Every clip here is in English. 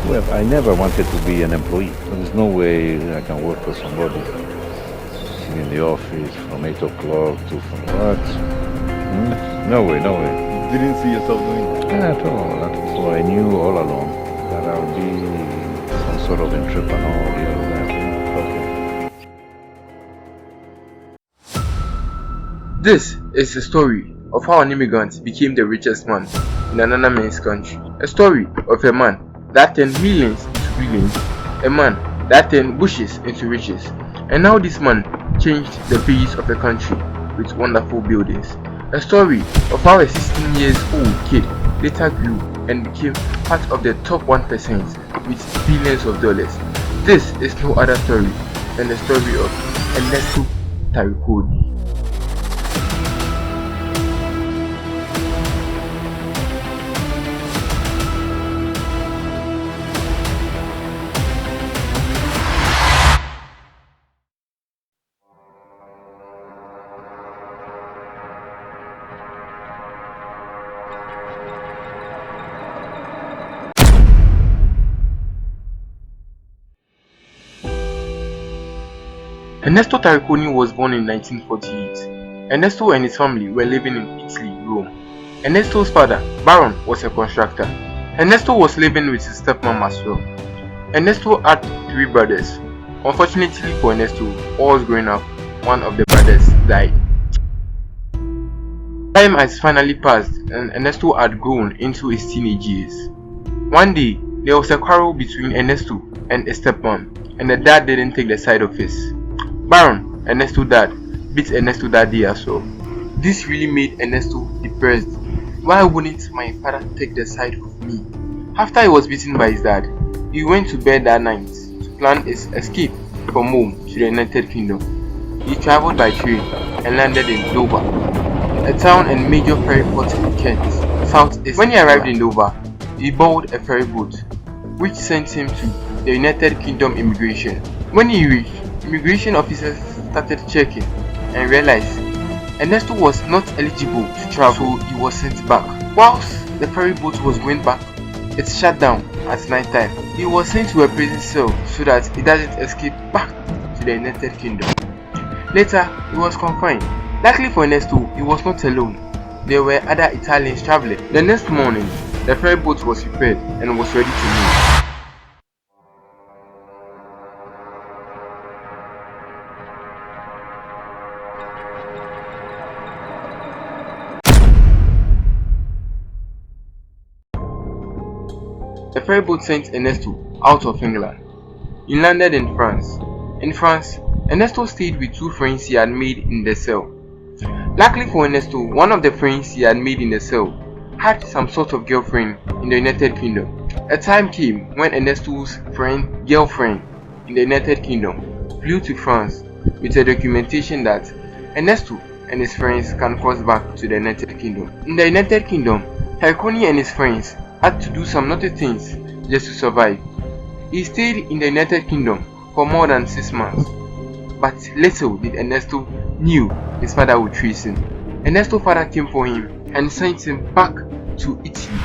Well, I never wanted to be an employee. There's no way I can work for somebody. Sitting in the office from 8 o'clock to from what? No way, no way. Didn't see yourself doing that? At all. So I knew all along that I'll be some sort of entrepreneur or the other. Okay. This is the story of how an immigrant became the richest man in another man's country. A story of a man that turned millions into billions, a man that turned bushes into riches, and how this man changed the face of a country with wonderful buildings. A story of how a 16 years old kid later grew and became part of the top 1% with billions of dollars. This is no other story than the story of Ernesto Taricone. Ernesto Taricone was born in 1948. Ernesto and his family were living in Italy, Rome. Ernesto's father, Baron, was a constructor. Ernesto was living with his stepmom as well. Ernesto had 3 brothers. Unfortunately for Ernesto, while growing up, one of the brothers died. Time has finally passed and Ernesto had grown into his teenage years. One day, there was a quarrel between Ernesto and his stepmom, and the dad didn't take the side of his. Baron, Ernesto's dad, beat Ernesto that day as well. This really made Ernesto depressed. Why wouldn't my father take the side of me? After he was beaten by his dad, he went to bed that night to plan his escape from home to the United Kingdom. He traveled by train and landed in Dover, a town and major ferry port in Kent, southeast. When he arrived in Dover, he boarded a ferry boat, which sent him to the United Kingdom immigration. When he reached, immigration officers started checking and realized Ernesto was not eligible to travel, so he was sent back. Whilst the ferry boat was going back, it shut down at night time. He was sent to a prison cell so that he doesn't escape back to the United Kingdom. Later, he was confined. Luckily for Ernesto, he was not alone. There were other Italians traveling. The next morning, the ferry boat was repaired and was ready to move. The ferry boat sent Ernesto out of England. He landed in France. In France, Ernesto stayed with 2 friends he had made in the cell. Luckily for Ernesto, one of the friends he had made in the cell had some sort of girlfriend in the United Kingdom. A time came when Ernesto's girlfriend in the United Kingdom flew to France with a documentation that Ernesto and his friends can cross back to the United Kingdom. In the United Kingdom, Taricone and his friends had to do some naughty things just to survive. He stayed in the United Kingdom for more than 6 months, but little did Ernesto knew his father would trace him. Ernesto's father came for him and sent him back to Italy.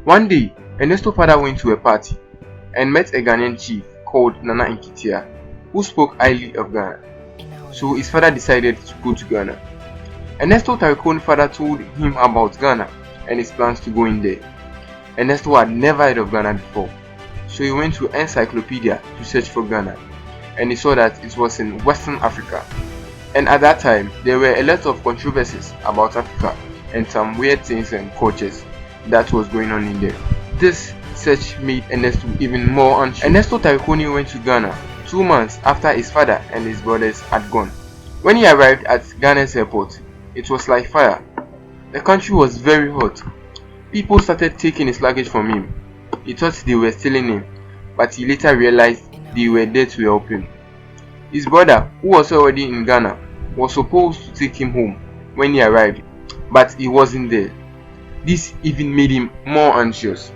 One day, Ernesto's father went to a party and met a Ghanaian chief called Nana Nketia, who spoke highly of Ghana. So his father decided to go to Ghana. Ernesto Taricone's father told him about Ghana and his plans to go in there. Ernesto had never heard of Ghana before, so he went to encyclopedia to search for Ghana, and he saw that it was in Western Africa. And at that time, there were a lot of controversies about Africa and some weird things and cultures that was going on in there. This search made Ernesto even more anxious. Ernesto Taricone went to Ghana 2 months after his father and his brothers had gone. When he arrived at Ghana's airport, it was like fire. The country was very hot. People started taking his luggage from him. He thought they were stealing him, but he later realized they were there to help him. His brother, who was already in Ghana, was supposed to take him home when he arrived, but he wasn't there. This even made him more anxious.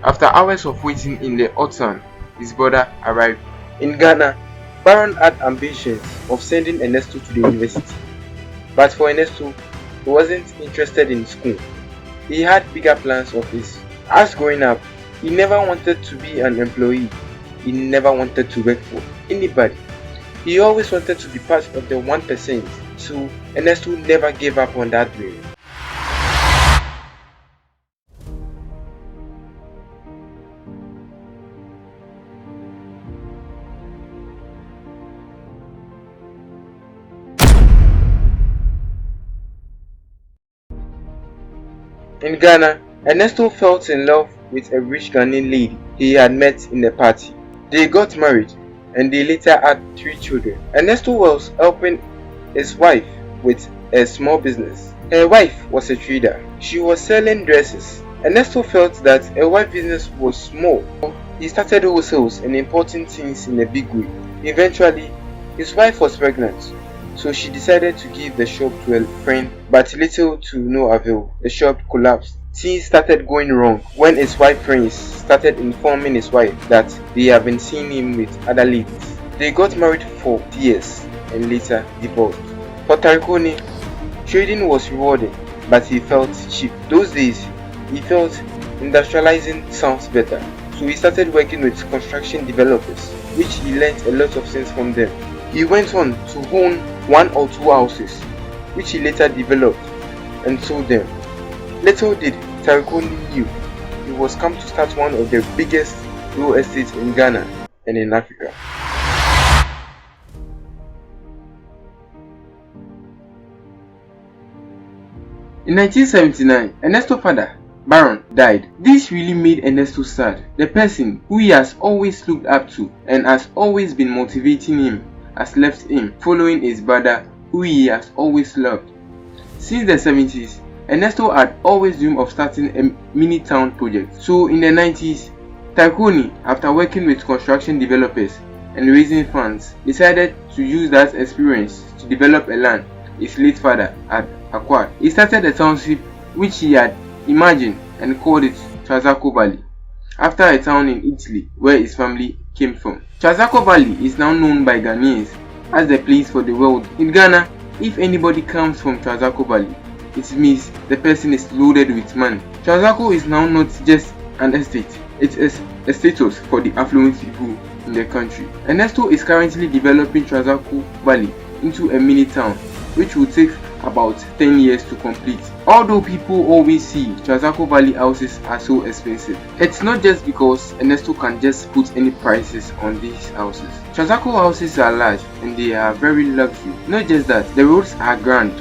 After hours of waiting in the hot sun, his brother arrived. In Ghana, Baron had ambitions of sending Ernesto to the university. But for Ernesto, he wasn't interested in school. He had bigger plans of his. As growing up, he never wanted to be an employee. He never wanted to work for anybody. He always wanted to be part of the 1%. So Ernesto never gave up on that dream. In Ghana, Ernesto fell in love with a rich Ghanaian lady he had met in a party. They got married and they later had 3 children. Ernesto was helping his wife with a small business. Her wife was a trader. She was selling dresses. Ernesto felt that her wife's business was small. He started wholesales and importing things in a big way. Eventually, his wife was pregnant. So she decided to give the shop to a friend, but little to no avail. The shop collapsed. Things started going wrong when his wife's friends started informing his wife that they have been seeing him with other ladies. They got married for years and later divorced. For Taricone, trading was rewarding, but he felt cheap. Those days, he felt industrializing sounds better. So he started working with construction developers, which he learned a lot of things from them. He went on to own 1 or 2 houses, which he later developed and sold them. Little did Taricone knew he was come to start one of the biggest real estates in Ghana and in Africa. In 1979, Ernesto's father, Baron, died. This really made Ernesto sad. The person who he has always looked up to and has always been motivating him has left him, following his brother who he has always loved. Since the 70s, Ernesto had always dreamed of starting a mini town project. So in the 90s, Taricone, after working with construction developers and raising funds, decided to use that experience to develop a land his late father had acquired. He started a township which he had imagined and called it Trasacco Valley, after a town in Italy where his family came from. Trasacco Valley is now known by Ghanaians as the place for the world. In Ghana, if anybody comes from Trasacco Valley, it means the person is loaded with money. Trasacco is now not just an estate, it is a status for the affluent people in the country. Ernesto is currently developing Trasacco Valley into a mini town, which will take about 10 years to complete. Although people always see Trasacco Valley houses are so expensive, it's not just because Ernesto can just put any prices on these houses. Trasacco houses are large and they are very luxury. Not just that, the roads are grand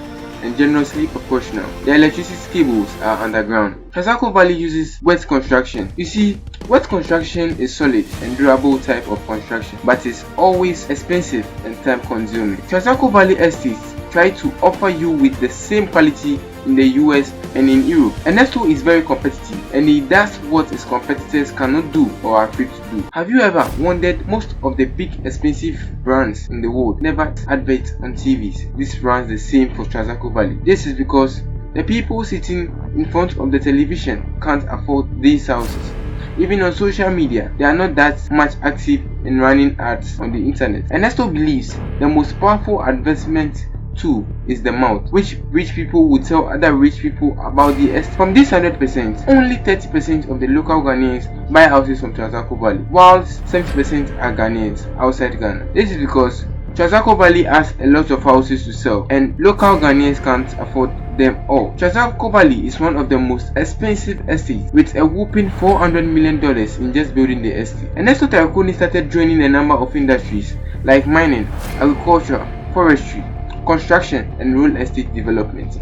and generously proportional. The electricity cables are underground. Trasacco Valley uses wet construction. You see, wet construction is solid and durable type of construction, but it's always expensive and time consuming. Trasacco Valley estates try to offer you with the same quality in the US and in Europe. Ernesto is very competitive and he does what his competitors cannot do or are afraid to do. Have you ever wondered most of the big expensive brands in the world never advert on TVs? This runs the same for Trasacco Valley. This is because the people sitting in front of the television can't afford these houses. Even on social media, they are not that much active in running ads on the internet. Ernesto believes the most powerful advertisement tool is the mouth, which rich people will tell other rich people about the estate. From this 100%, only 30% of the local Ghanaians buy houses from Trasacco Valley, whilst 70% are Ghanaians outside Ghana. This is because Trasacco Valley has a lot of houses to sell and local Ghanaians can't afford them all. Trasacco Valley is one of the most expensive estates with a whopping $400 million in just building the estate. Ernesto Taricone started joining a number of industries like mining, agriculture, forestry, construction and real estate development.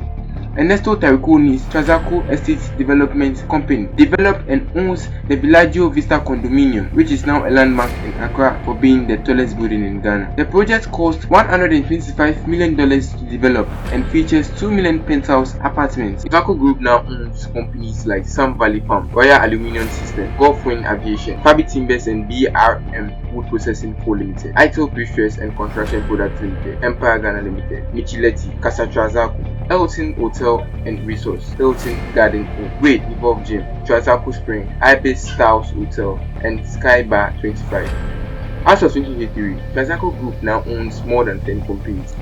Ernesto Taricone's Trasacco Estate Development Company developed and owns the Villaggio Vista condominium, which is now a landmark in Accra for being the tallest building in Ghana. The project cost $125 million to develop and features 2 million penthouse apartments. Trasacco Group now owns companies like Sam Valley Farm, Royal Aluminium System, Gulfwind Aviation, Fabi Timbers and BRM Wood Processing Co. Limited, Untold Richest and Construction Products Limited, Empire Ghana Limited, Michileti, Casa Trasacco, Hilton Hotel and Resorts, Hilton Garden Inn, Great Evolve Gym, Trasacco Spring, Ibis Styles Hotel, and Sky Bar 25. As of 2023, Trasacco Group now owns more than 10 companies.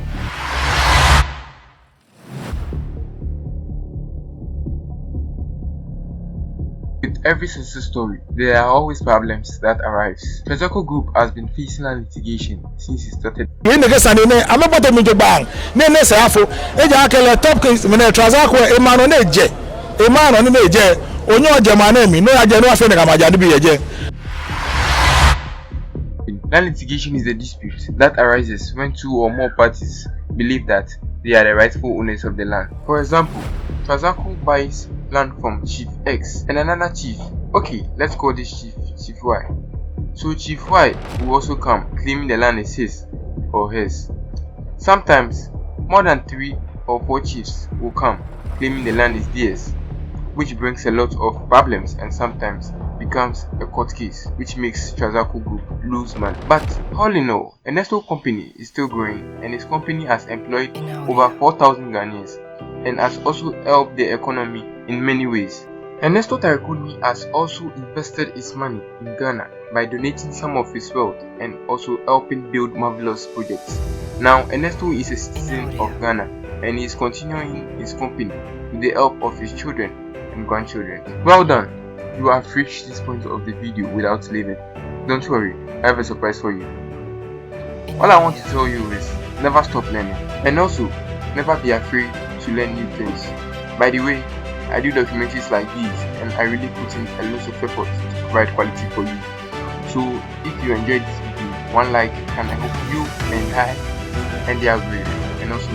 With every success story, there are always problems that arise. Trasacco Group has been facing a litigation since it started. I'm about to meet bang. Nene Safo, Ejakele Topkins, Mene Trasacco, Emano Neje, Emano Neje, Onyo Jamanemi, no Ajano Afenamajanibi. Land litigation is a dispute that arises when two or more parties believe that they are the rightful owners of the land. For example, Trasacco buys land from Chief X and another chief. Okay, let's call this Chief Y. So Chief Y will also come claiming the land is his or hers. Sometimes more than 3 or 4 chiefs will come claiming the land is theirs, which brings a lot of problems and sometimes becomes a court case, which makes Trasacco Group lose money. But all in all, Ernesto company is still growing, and his company has employed over 4,000 Ghanaians and has also helped the economy in many ways. Ernesto Taricone has also invested his money in Ghana by donating some of his wealth and also helping build marvelous projects. Now Ernesto is a citizen of Ghana and he is continuing his company with the help of his children and grandchildren. Well done! You have reached this point of the video without leaving. Don't worry, I have a surprise for you. All I want to tell you is never stop learning, and also never be afraid to learn new things. By the way, I do documentaries like these and I really put in a lot of effort to provide quality for you. So if you enjoyed this video, one like can help you and I and the algorithm, and also